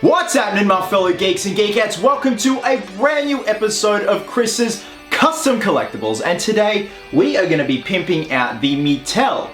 What's happening, my fellow geeks and geekettes? Welcome to a brand new episode of Chris's Custom Collectibles, and today we are going to be pimping out the Mattel.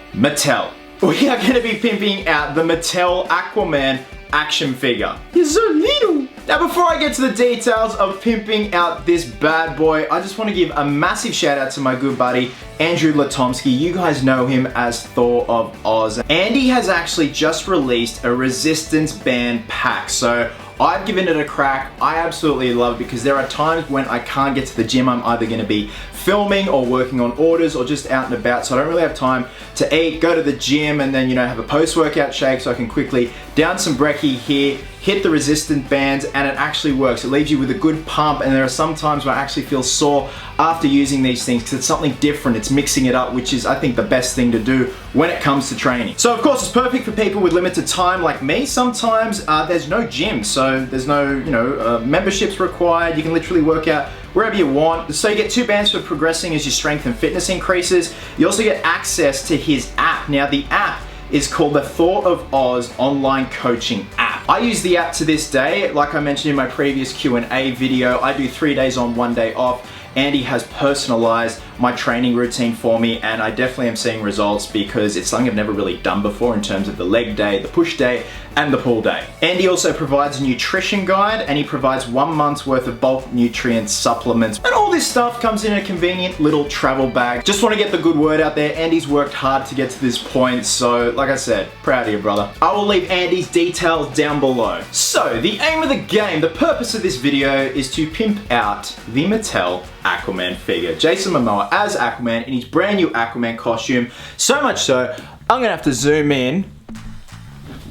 We are going to be pimping out the Mattel Aquaman action figure. He's so little. Now, before I get to the details of pimping out this bad boy, I just want to give a massive shout out to my good buddy, Andrew Latomsky. You guys know him as Thor of Oz. Andy has actually just released a resistance band pack. So I've given it a crack. I absolutely love it because there are times when I can't get to the gym. I'm either going to be filming or working on orders or just out and about, so I don't really have time to eat, go to the gym, and then, you know, have a post-workout shake so I can quickly down some brekkie here, hit the resistant bands, and it actually works. It leaves you with a good pump, and there are some times where I actually feel sore after using these things because it's something different. It's mixing it up, which is, I think, the best thing to do when it comes to training. So, of course, it's perfect for people with limited time like me. Sometimes there's no gym, so there's no, memberships required. You can literally work out wherever you want. So you get 2 bands for progressing as your strength and fitness increases. You also get access to his app. Now, the app is called the Thor of Oz online coaching app. I use the app to this day. Like I mentioned in my previous Q&A video, I do 3 days on, 1 day off. Andy has personalized my training routine for me, and I definitely am seeing results because it's something I've never really done before in terms of the leg day, the push day, and the pull day. Andy also provides a nutrition guide, and he provides 1 month's worth of bulk nutrient supplements. And all this stuff comes in a convenient little travel bag. Just want to get the good word out there. Andy's worked hard to get to this point, so like I said, proud of you, brother. I will leave Andy's details down below. So the aim of the game, the purpose of this video is to pimp out the Mattel Aquaman figure. Jason Momoa as Aquaman in his brand new Aquaman costume. So much so, I'm gonna have to zoom in.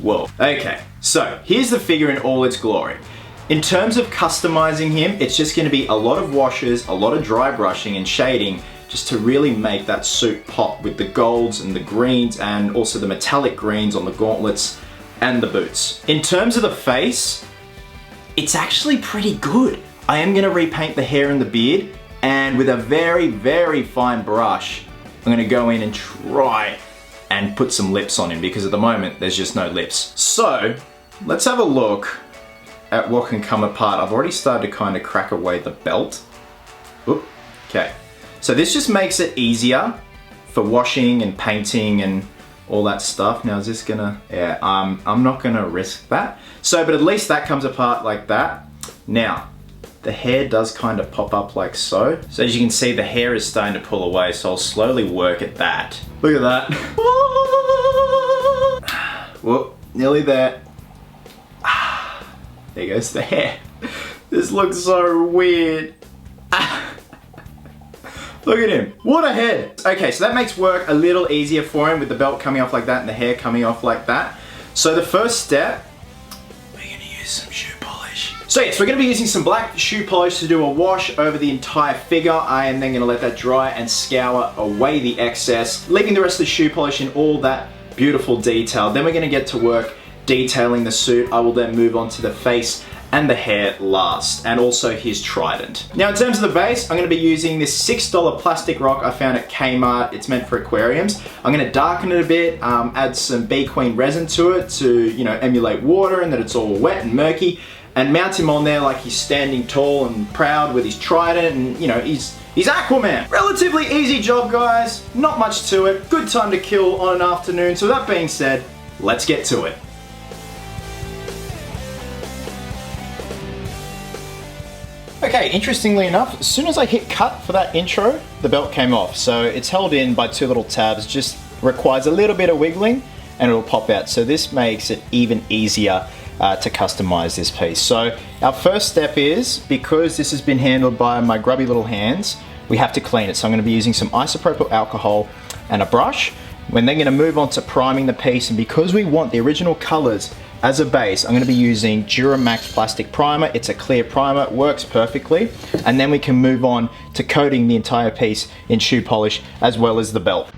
Whoa. Okay, so here's the figure in all its glory. In terms of customizing him, it's just gonna be a lot of washes, a lot of dry brushing and shading just to really make that suit pop with the golds and the greens and also the metallic greens on the gauntlets and the boots. In terms of the face, it's actually pretty good. I am gonna repaint the hair and the beard, and with a very, very fine brush, I'm gonna go in and try and put some lips on him because at the moment there's just no lips. So let's have a look at what can come apart. I've already started to kind of crack away the belt. Oop. Okay, so this just makes it easier for washing and painting and all that stuff. Now is this gonna, yeah, I'm not gonna risk that. So, but at least that comes apart like that. Now, the hair does kind of pop up like so. So as you can see, the hair is starting to pull away, so I'll slowly work at that. Look at that. Whoop, nearly there. There goes the hair. This looks so weird. Look at him, what a head. Okay, so that makes work a little easier for him with the belt coming off like that and the hair coming off like that. So the first step, we're gonna use some shoe polish. So yes, we're gonna be using some black shoe polish to do a wash over the entire figure. I am then gonna let that dry and scour away the excess, leaving the rest of the shoe polish in all that beautiful detail. Then we're gonna get to work detailing the suit. I will then move on to the face and the hair last, and also his trident. Now in terms of the base, I'm gonna be using this $6 plastic rock I found at Kmart. It's meant for aquariums. I'm gonna darken it a bit, add some Bee Queen resin to it to, you know, emulate water and that it's all wet and murky, and mount him on there like he's standing tall and proud with his trident, and you know, he's Aquaman. Relatively easy job, guys. Not much to it. Good time to kill on an afternoon. So with that being said, let's get to it. Okay, interestingly enough, as soon as I hit cut for that intro, the belt came off. So it's held in by 2 little tabs, just requires a little bit of wiggling and it'll pop out. So this makes it even easier to customize this piece. So our first step is, because this has been handled by my grubby little hands, we have to clean it. So I'm gonna be using some isopropyl alcohol and a brush. We're then gonna move on to priming the piece, and because we want the original colors as a base, I'm gonna be using Duramax plastic primer. It's a clear primer, it works perfectly. And then we can move on to coating the entire piece in shoe polish as well as the belt.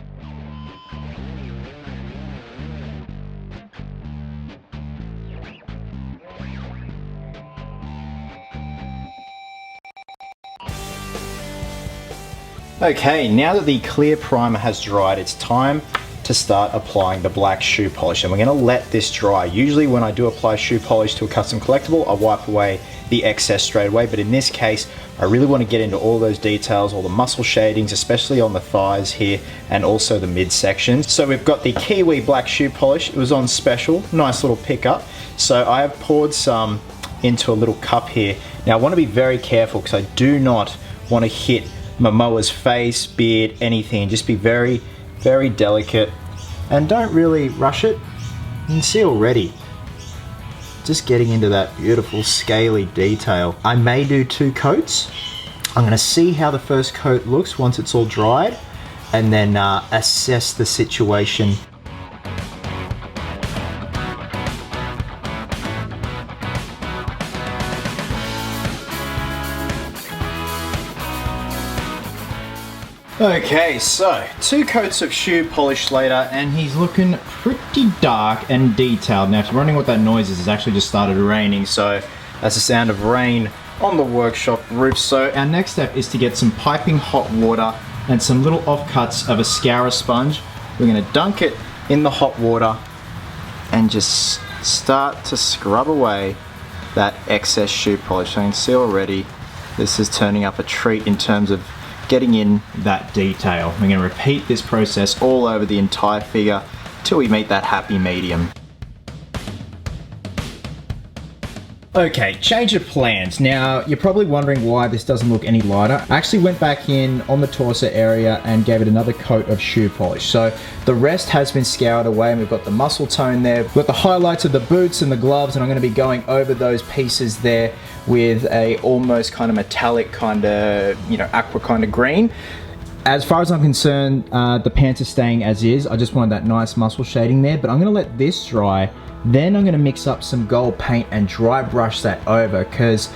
Okay, now that the clear primer has dried, it's time to start applying the black shoe polish, and we're going to let this dry. Usually when I do apply shoe polish to a custom collectible, I wipe away the excess straight away, but in this case I really want to get into all those details, all the muscle shadings, especially on the thighs here and also the midsection. So we've got the Kiwi black shoe polish. It was on special, nice little pickup. So I have poured some into a little cup here. Now I want to be very careful because I do not want to hit Momoa's face, beard, anything. Just be very, very delicate and don't really rush it. You can see already, just getting into that beautiful scaly detail. I may do 2 coats. I'm gonna see how the first coat looks once it's all dried and then assess the situation. Okay, so 2 coats of shoe polish later and he's looking pretty dark and detailed. Now if you're wondering what that noise is, it's actually just started raining, so that's the sound of rain on the workshop roof. So our next step is to get some piping hot water and some little offcuts of a scourer sponge. We're going to dunk it in the hot water and just start to scrub away that excess shoe polish. So you can see already this is turning up a treat in terms of getting in that detail. We're going to repeat this process all over the entire figure till we meet that happy medium. Okay, change of plans. Now, you're probably wondering why this doesn't look any lighter. I actually went back in on the torso area and gave it another coat of shoe polish. So the rest has been scoured away and we've got the muscle tone there. We've got the highlights of the boots and the gloves, and I'm going to be going over those pieces there with a almost kind of metallic kind of, you know, aqua kind of green. As far as I'm concerned, the pants are staying as is. I just wanted that nice muscle shading there, but I'm going to let this dry. Then I'm going to mix up some gold paint and dry brush that over because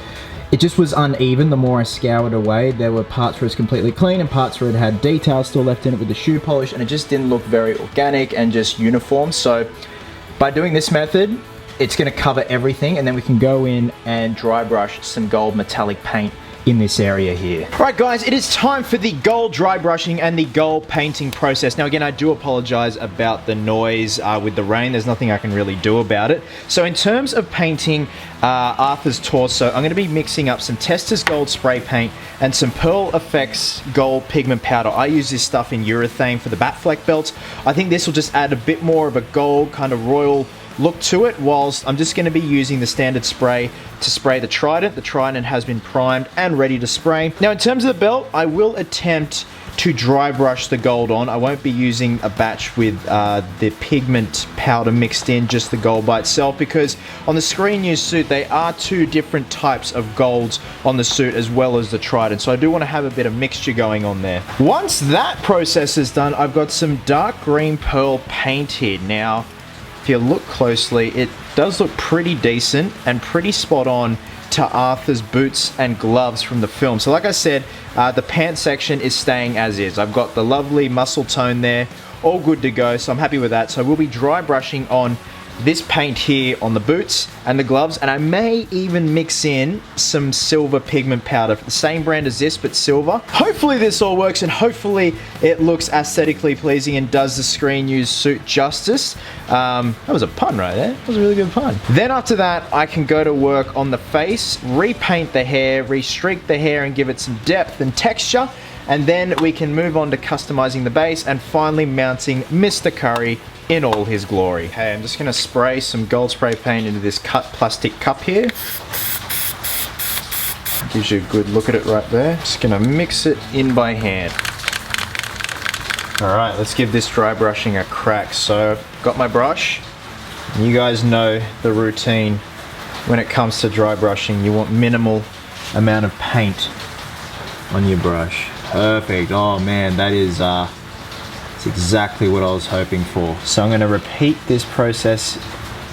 it just was uneven the more I scoured away. There were parts where it was completely clean and parts where it had details still left in it with the shoe polish, and it just didn't look very organic and just uniform. So by doing this method, it's going to cover everything, and then we can go in and dry brush some gold metallic paint in this area here. Right guys, it is time for the gold dry brushing and the gold painting process. Now again, I do apologize about the noise with the rain. There's nothing I can really do about it. So in terms of painting Arthur's torso, I'm going to be mixing up some Testors gold spray paint and some Pearl Effects gold pigment powder. I use this stuff in urethane for the Batfleck belts. I think this will just add a bit more of a gold kind of royal look to it, whilst I'm just going to be using the standard spray to spray the Trident. The Trident has been primed and ready to spray. Now in terms of the belt, I will attempt to dry brush the gold on. I won't be using a batch with the pigment powder mixed in, just the gold by itself, because on the screen used suit there are 2 different types of golds on the suit as well as the Trident, so I do want to have a bit of mixture going on there. Once that process is done, I've got some dark green pearl paint here. Now if you look closely, it does look pretty decent and pretty spot on to Arthur's boots and gloves from the film. So like I said, the pants section is staying as is. I've got the lovely muscle tone there, all good to go, so I'm happy with that. So we'll be dry brushing on this paint here on the boots and the gloves, and I may even mix in some silver pigment powder, the same brand as this but silver. Hopefully this all works and hopefully it looks aesthetically pleasing and does the screen used suit justice. That was a pun right there. That was a really good pun. Then after that, I can go to work on the face, repaint the hair, restreak the hair and give it some depth and texture, and then we can move on to customizing the base and finally mounting Mr. Curry in all his glory. Okay, I'm just going to spray some gold spray paint into this cut plastic cup here. Gives you a good look at it right there. Just going to mix it in by hand. Alright, let's give this dry brushing a crack. So I've got my brush. You guys know the routine when it comes to dry brushing. You want minimal amount of paint on your brush. Perfect. Oh man, that is it's exactly what I was hoping for. So I'm going to repeat this process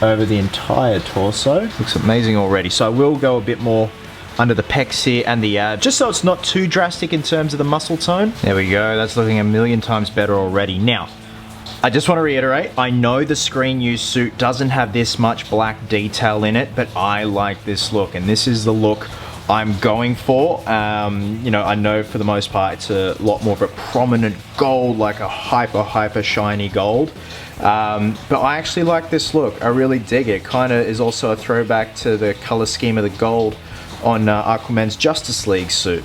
over the entire torso. Looks amazing already. So I will go a bit more under the pecs here and the abs, just so it's not too drastic in terms of the muscle tone. There we go. That's looking a million times better already. Now, I just want to reiterate, I know the screen used suit doesn't have this much black detail in it, but I like this look, and this is the look I'm going for. You know, I know for the most part it's a lot more of a prominent gold, like a hyper shiny gold. But I actually like this look. I really dig it. Kind of is also a throwback to the color scheme of the gold on Aquaman's Justice League suit.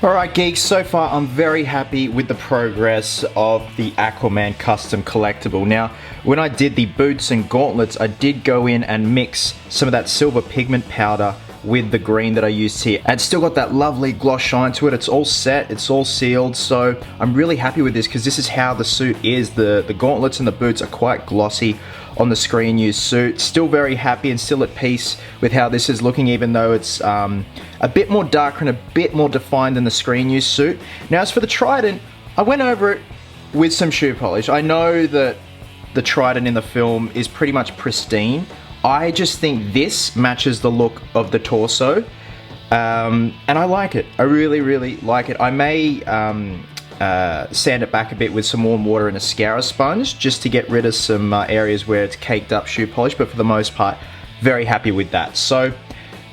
Alright geeks, so far I'm very happy with the progress of the Aquaman custom collectible. Now, when I did the boots and gauntlets, I did go in and mix some of that silver pigment powder with the green that I used here. And it's still got that lovely gloss shine to it. It's all set, it's all sealed, so I'm really happy with this because this is how the suit is. The gauntlets and the boots are quite glossy on the screen used suit. Still very happy and still at peace with how this is looking, even though it's a bit more darker and a bit more defined than the screen used suit. Now as for the trident, I went over it with some shoe polish. I know that the trident in the film is pretty much pristine. I just think this matches the look of the torso, and I like it. I really like it. I may sand it back a bit with some warm water and a scourer sponge just to get rid of some areas where it's caked up shoe polish, but for the most part, very happy with that. So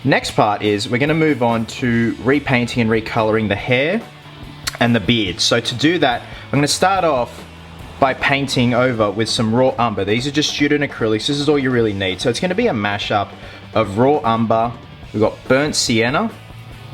next part is we're going to move on to repainting and recoloring the hair and the beard. So to do that, I'm going to start off by painting over with some raw umber. These are just student acrylics. This is all you really need. So it's going to be a mashup of raw umber. We've got burnt sienna,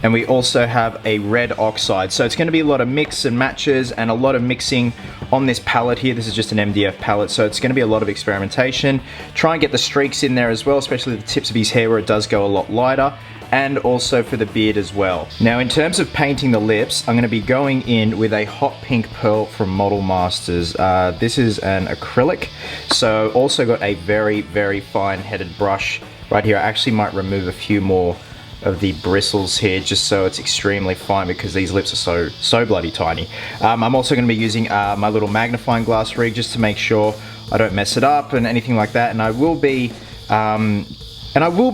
and we also have a red oxide. So it's going to be a lot of mix and matches and a lot of mixing on this palette here. This is just an MDF palette, so it's going to be a lot of experimentation. Try and get the streaks in there as well, especially the tips of his hair where it does go a lot lighter, and also for the beard as well. Now in terms of painting the lips, I'm going to be going in with a hot pink pearl from Model Masters. This is an acrylic, so also got a very fine headed brush right here. I actually might remove a few more of the bristles here just so it's extremely fine because these lips are so bloody tiny. I'm also going to be using my little magnifying glass rig just to make sure I don't mess it up and anything like that, and I will be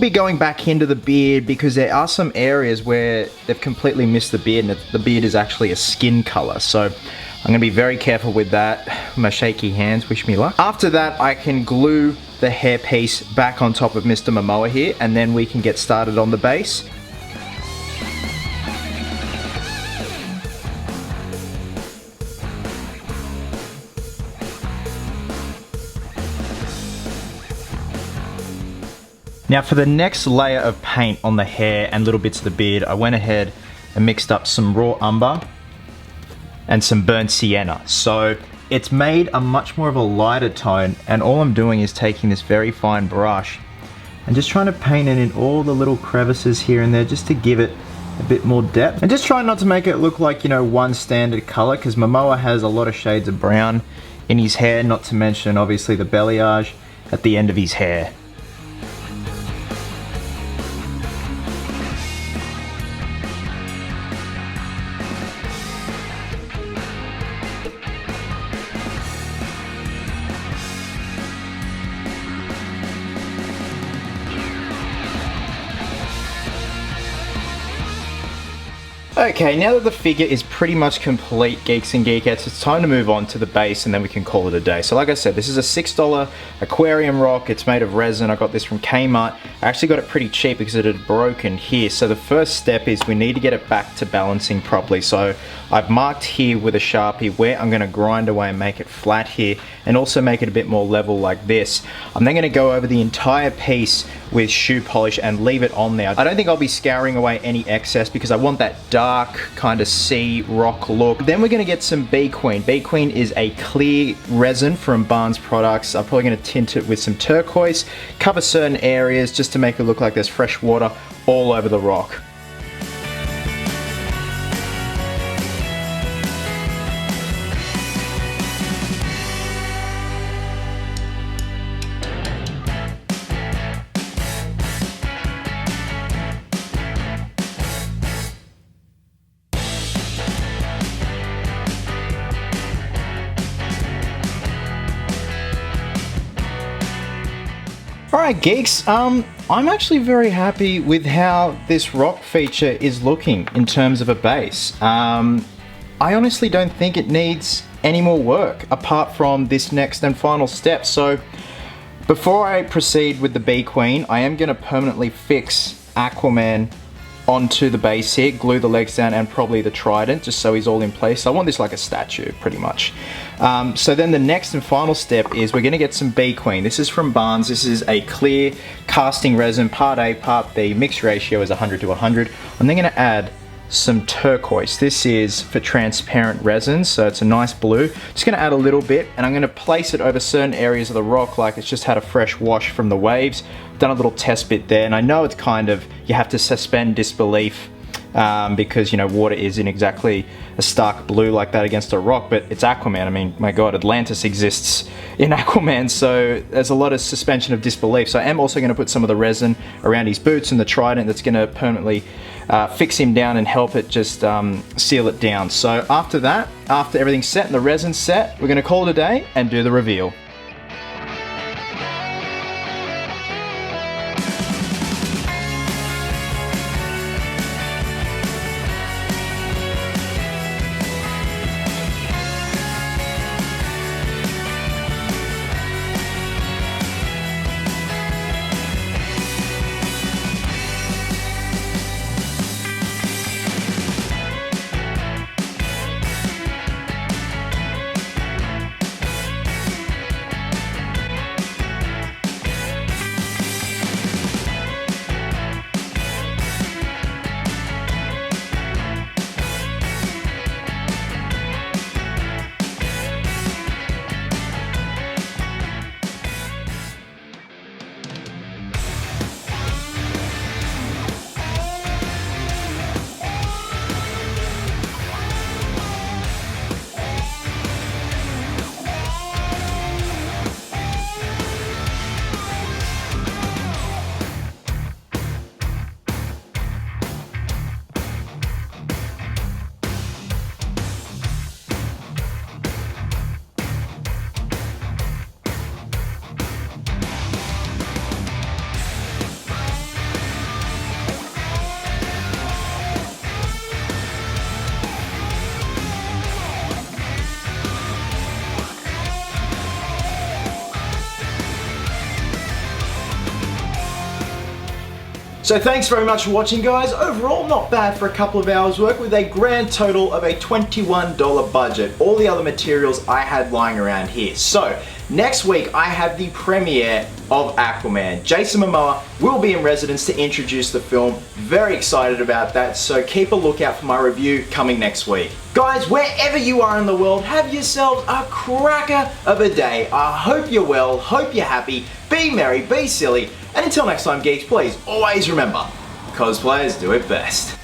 going back into the beard because there are some areas where they've completely missed the beard, and the beard is actually a skin color, so I'm going to be very careful with that. My shaky hands, wish me luck. After that, I can glue the hairpiece back on top of Mr. Momoa here, and then we can get started on the base. Now for the next layer of paint on the hair and little bits of the beard, I went ahead and mixed up some raw umber and some burnt sienna. So it's made a much more of a lighter tone, and all I'm doing is taking this very fine brush and just trying to paint it in all the little crevices here and there just to give it a bit more depth. And just trying not to make it look like, you know, one standard color, because Momoa has a lot of shades of brown in his hair, not to mention obviously the balayage at the end of his hair. Okay, now that the figure is pretty much complete, Geeks and Geekettes, it's time to move on to the base and then we can call it a day. So like I said, this is a $6 aquarium rock. It's made of resin. I got this from Kmart. I actually got it pretty cheap because it had broken here. So the first step is we need to get it back to balancing properly. So I've marked here with a Sharpie where I'm going to grind away and make it flat here, and also make it a bit more level like this. I'm then going to go over the entire piece with shoe polish and leave it on there. I don't think I'll be scouring away any excess because I want that dark kind of sea rock look. Then we're going to get some Bee Queen. Bee Queen is a clear resin from Barnes Products. I'm probably going to tint it with some turquoise, cover certain areas just to make it look like there's fresh water all over the rock. Alright geeks, I'm actually very happy with how this rock feature is looking in terms of a base. I honestly don't think it needs any more work apart from this next and final step. So before I proceed with the Bee Queen, I am going to permanently fix Aquaman onto the base here, glue the legs down and probably the trident just so he's all in place. I want this like a statue pretty much. So then the next and final step is we're going to get some Bee Queen. This is from Barnes. This is a clear casting resin, part A, part B. Mix ratio is 100 to 100. I'm then going to add some turquoise. This is for transparent resin, so it's a nice blue. Just going to add a little bit and I'm going to place it over certain areas of the rock like it's just had a fresh wash from the waves. Done a little test bit there, and I know it's kind of, you have to suspend disbelief because, you know, water isn't exactly a stark blue like that against a rock, but it's Aquaman. I mean, my god, Atlantis exists in Aquaman, so there's a lot of suspension of disbelief. So I am also going to put some of the resin around his boots and the trident that's going to permanently fix him down and help it just seal it down. So after that, after everything's set and the resin's set, we're going to call it a day and do the reveal. So thanks very much for watching guys. Overall not bad for a couple of hours work with a grand total of a $21 budget. All the other materials I had lying around here. So next week I have the premiere of Aquaman. Jason Momoa will be in residence to introduce the film. Very excited about that, so keep a lookout for my review coming next week. Guys, wherever you are in the world, have yourselves a cracker of a day. I hope you're well, hope you're happy, be merry, be silly, and until next time geeks, please always remember, cosplayers do it best.